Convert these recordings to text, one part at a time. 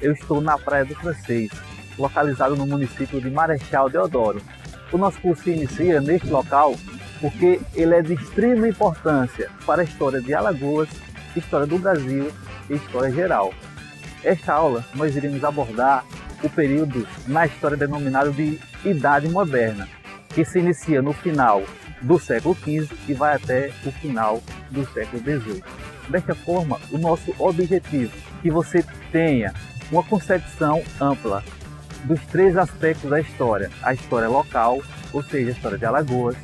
eu estou na Praia do Francês, localizado no município de Marechal Deodoro. O nosso curso se inicia neste local porque ele é de extrema importância para a história de Alagoas, história do Brasil e história geral. Esta aula nós iremos abordar o período na história denominado de Idade Moderna, que se inicia no final do século XV e vai até o final do século XVIII. Desta forma, o nosso objetivo é que você tenha uma concepção ampla dos três aspectos da história: a história local, ou seja, a história de Alagoas,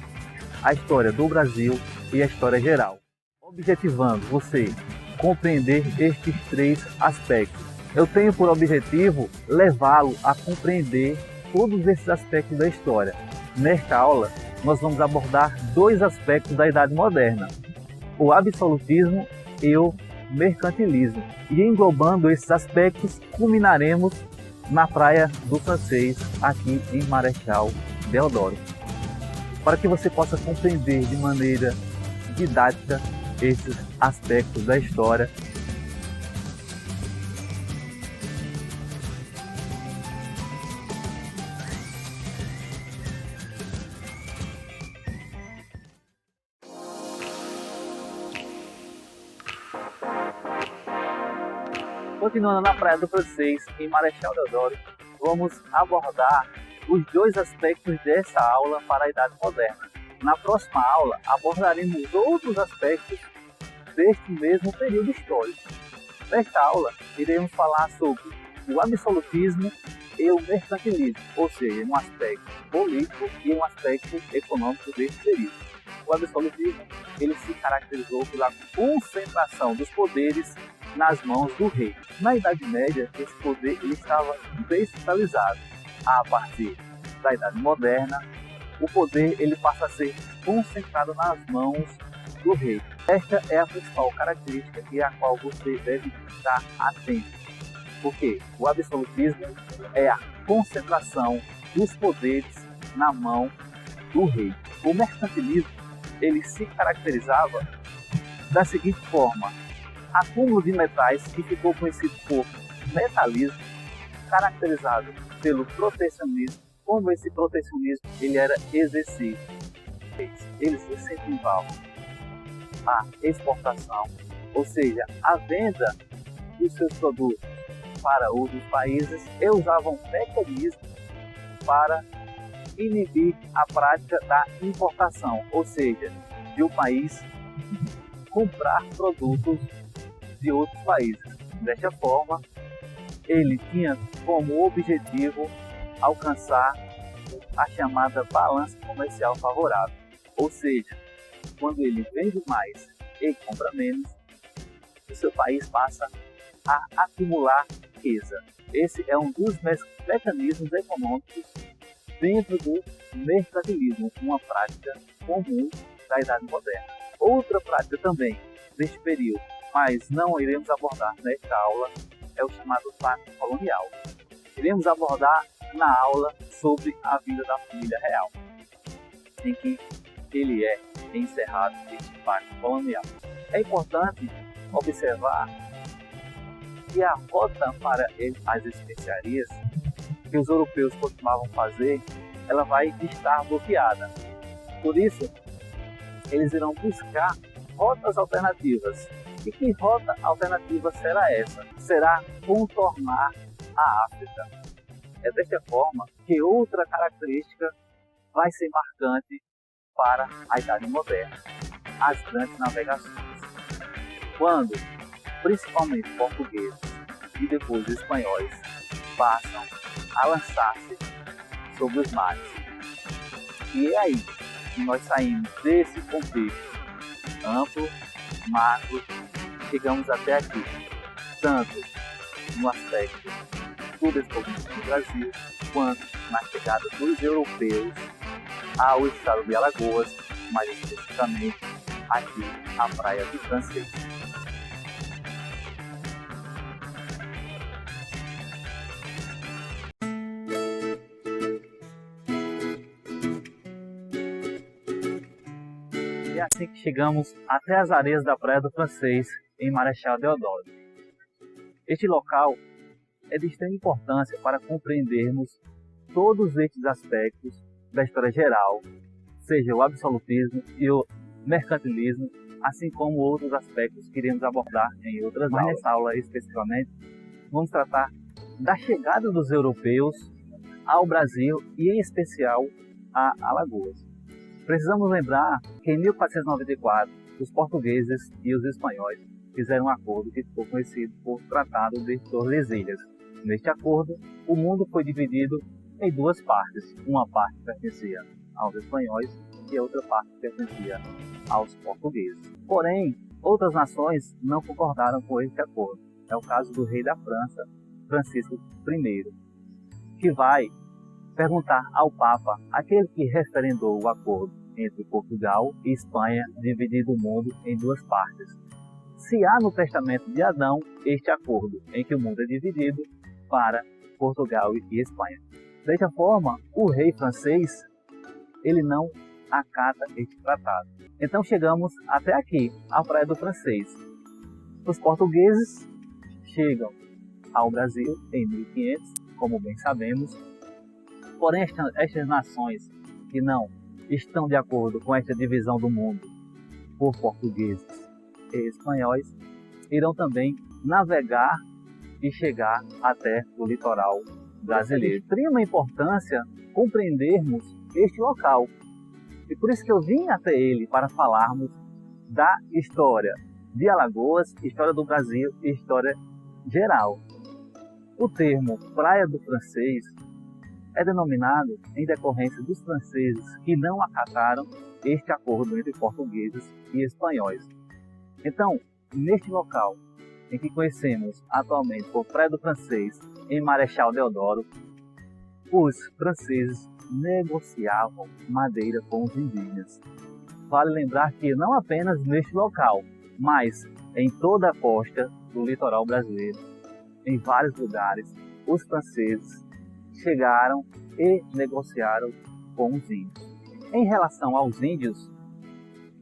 a história do Brasil e a história geral, objetivando você compreender estes três aspectos. Eu tenho por objetivo levá-lo a compreender todos esses aspectos da história. Nesta aula, nós vamos abordar dois aspectos da Idade Moderna: o absolutismo e o mercantilismo. E englobando esses aspectos, culminaremos na Praia do Francês, aqui em Marechal Deodoro, para que você possa compreender de maneira didática esses aspectos da história. Continuando na Praia do Francês, em Marechal Deodoro, vamos abordar os dois aspectos dessa aula para a Idade Moderna. Na próxima aula, abordaremos outros aspectos deste mesmo período histórico. Nesta aula, iremos falar sobre o absolutismo e o mercantilismo, ou seja, um aspecto político e um aspecto econômico deste período. O absolutismo ele se caracterizou pela concentração dos poderes nas mãos do rei. Na Idade Média, esse poder ele estava descentralizado. A partir da Idade Moderna, o poder ele passa a ser concentrado nas mãos do rei. Esta é a principal característica e a qual você deve estar atento, porque o absolutismo é a concentração dos poderes na mão do rei. O mercantilismo ele se caracterizava da seguinte forma: acúmulo de metais, que ficou conhecido por metalismo, caracterizado pelo protecionismo. Como esse protecionismo ele era exercido, eles incentivavam a exportação, ou seja, a venda dos seus produtos para outros países, e usavam mecanismos para inibir a prática da importação, ou seja, de um país comprar produtos de outros países. Desta forma, ele tinha como objetivo alcançar a chamada balança comercial favorável, ou seja, quando ele vende mais e compra menos, o seu país passa a acumular riqueza. Esse é um dos mecanismos econômicos dentro do mercantilismo, uma prática comum da Idade Moderna. Outra prática também deste período, mas não iremos abordar nesta aula, é o chamado pacto colonial. Iremos abordar na aula sobre a vida da família real, em que ele é encerrado este pacto colonial. É importante observar que a rota para as especiarias que os europeus costumavam fazer, ela vai estar bloqueada. Por isso, eles irão buscar rotas alternativas. E que rota alternativa será essa? Será contornar a África. É desta forma que outra característica vai ser marcante para a Idade Moderna: as grandes navegações. Quando, principalmente portugueses e depois espanhóis, passam a lançar-se sobre os mares. E é aí que nós saímos desse contexto amplo, macro, chegamos até aqui, tanto no aspecto do descobrimento do Brasil, quanto na chegada dos europeus ao estado de Alagoas, mais especificamente aqui à Praia do Francês. E é assim que chegamos até as areias da Praia do Francês, em Marechal Deodoro. Este local é de extrema importância para compreendermos todos estes aspectos da história geral, seja o absolutismo e o mercantilismo, assim como outros aspectos que iremos abordar em outras aulas. Mas nessa aula especificamente, vamos tratar da chegada dos europeus ao Brasil e em especial a Alagoas. Precisamos lembrar que em 1494 os portugueses e os espanhóis fizeram um acordo que ficou conhecido por Tratado de Tordesilhas. Neste acordo, o mundo foi dividido em duas partes. Uma parte pertencia aos espanhóis e a outra parte pertencia aos portugueses. Porém, outras nações não concordaram com este acordo. É o caso do rei da França, Francisco I, que vai perguntar ao Papa, aquele que referendou o acordo entre Portugal e Espanha, dividindo o mundo em duas partes, se há no testamento de Adão este acordo em que o mundo é dividido para Portugal e Espanha. Desta forma, o rei francês ele não acata este tratado. Então chegamos até aqui, a Praia do Francês. Os portugueses chegam ao Brasil em 1500, como bem sabemos. Porém, estas nações que não estão de acordo com esta divisão do mundo por portugueses e espanhóis, irão também navegar e chegar até o litoral brasileiro. É de extrema importância compreendermos este local. E por isso que eu vim até ele para falarmos da história de Alagoas, história do Brasil e história geral. O termo Praia do Francês é denominado em decorrência dos franceses que não acataram este acordo entre portugueses e espanhóis. Então, neste local em que conhecemos atualmente por Praia do Francês, em Marechal Deodoro, os franceses negociavam madeira com os indígenas. Vale lembrar que não apenas neste local, mas em toda a costa do litoral brasileiro, em vários lugares, os franceses chegaram e negociaram com os índios. Em relação aos índios,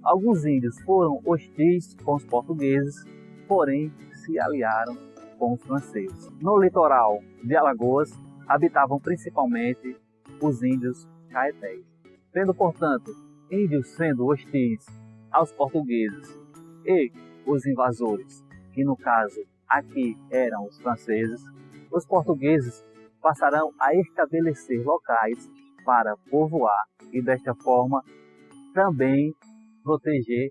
alguns índios foram hostis com os portugueses, porém se aliaram com os franceses. No litoral de Alagoas habitavam principalmente os índios caetés. Tendo, portanto, índios sendo hostis aos portugueses e os invasores, que no caso aqui eram os franceses, os portugueses passarão a estabelecer locais para povoar e desta forma também proteger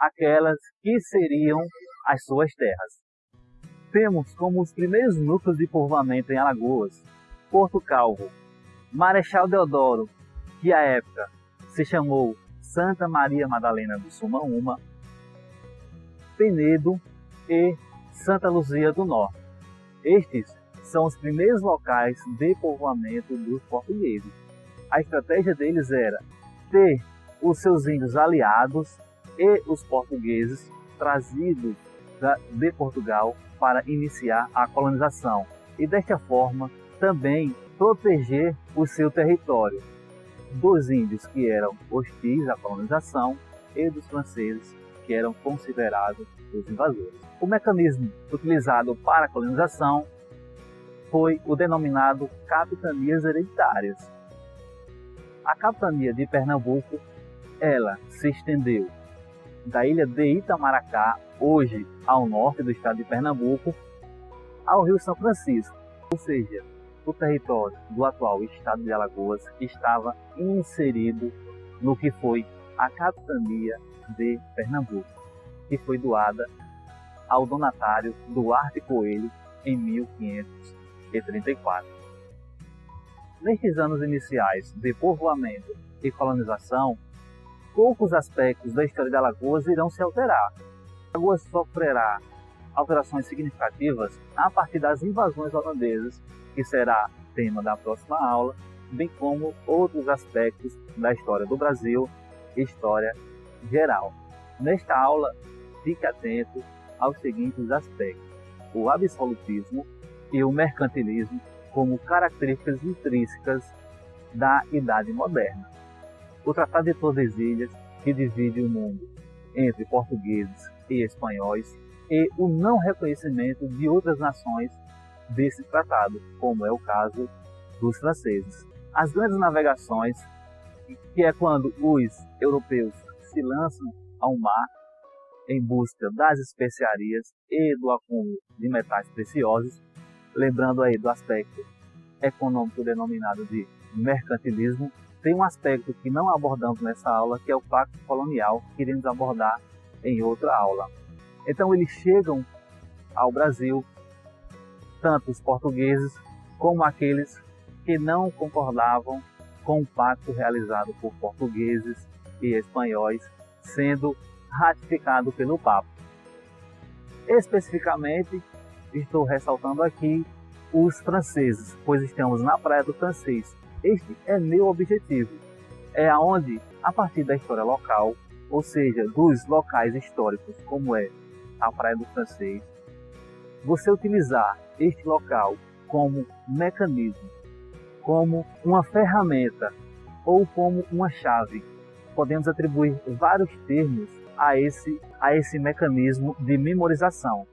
aquelas que seriam as suas terras. Temos como os primeiros núcleos de povoamento em Alagoas, Porto Calvo, Marechal Deodoro, que à época se chamou Santa Maria Madalena do Sumaúma, Penedo e Santa Luzia do Norte. Estes são os primeiros locais de povoamento dos portugueses. A estratégia deles era ter os seus índios aliados e os portugueses trazidos de Portugal para iniciar a colonização e desta forma também proteger o seu território dos índios que eram hostis à colonização e dos franceses que eram considerados os invasores. O mecanismo utilizado para a colonização foi o denominado capitanias hereditárias. A capitania de Pernambuco, ela se estendeu da ilha de Itamaracá, hoje ao norte do estado de Pernambuco, ao Rio São Francisco, ou seja, o território do atual estado de Alagoas estava inserido no que foi a capitania de Pernambuco, que foi doada ao donatário Duarte Coelho em 1534. Nestes anos iniciais de povoamento e colonização, poucos aspectos da história de Alagoas irão se alterar. Alagoas sofrerá alterações significativas a partir das invasões holandesas, que será tema da próxima aula, bem como outros aspectos da história do Brasil e história geral. Nesta aula, fique atento aos seguintes aspectos: o absolutismo e o mercantilismo como características intrínsecas da Idade Moderna. O Tratado de Tordesilhas, que divide o mundo entre portugueses e espanhóis, e o não reconhecimento de outras nações desse tratado, como é o caso dos franceses. As grandes navegações, que é quando os europeus se lançam ao mar em busca das especiarias e do acúmulo de metais preciosos, lembrando aí do aspecto econômico denominado de mercantilismo, tem um aspecto que não abordamos nessa aula, que é o pacto colonial, que iremos abordar em outra aula. Então eles chegam ao Brasil, tanto os portugueses como aqueles que não concordavam com o pacto realizado por portugueses e espanhóis, sendo ratificado pelo Papa. Especificamente, estou ressaltando aqui os franceses, pois estamos na Praia do Francês. Este é meu objetivo, é aonde, a partir da história local, ou seja, dos locais históricos, como é a Praia do Francês, você utilizar este local como mecanismo, como uma ferramenta ou como uma chave. Podemos atribuir vários termos a esse mecanismo de memorização.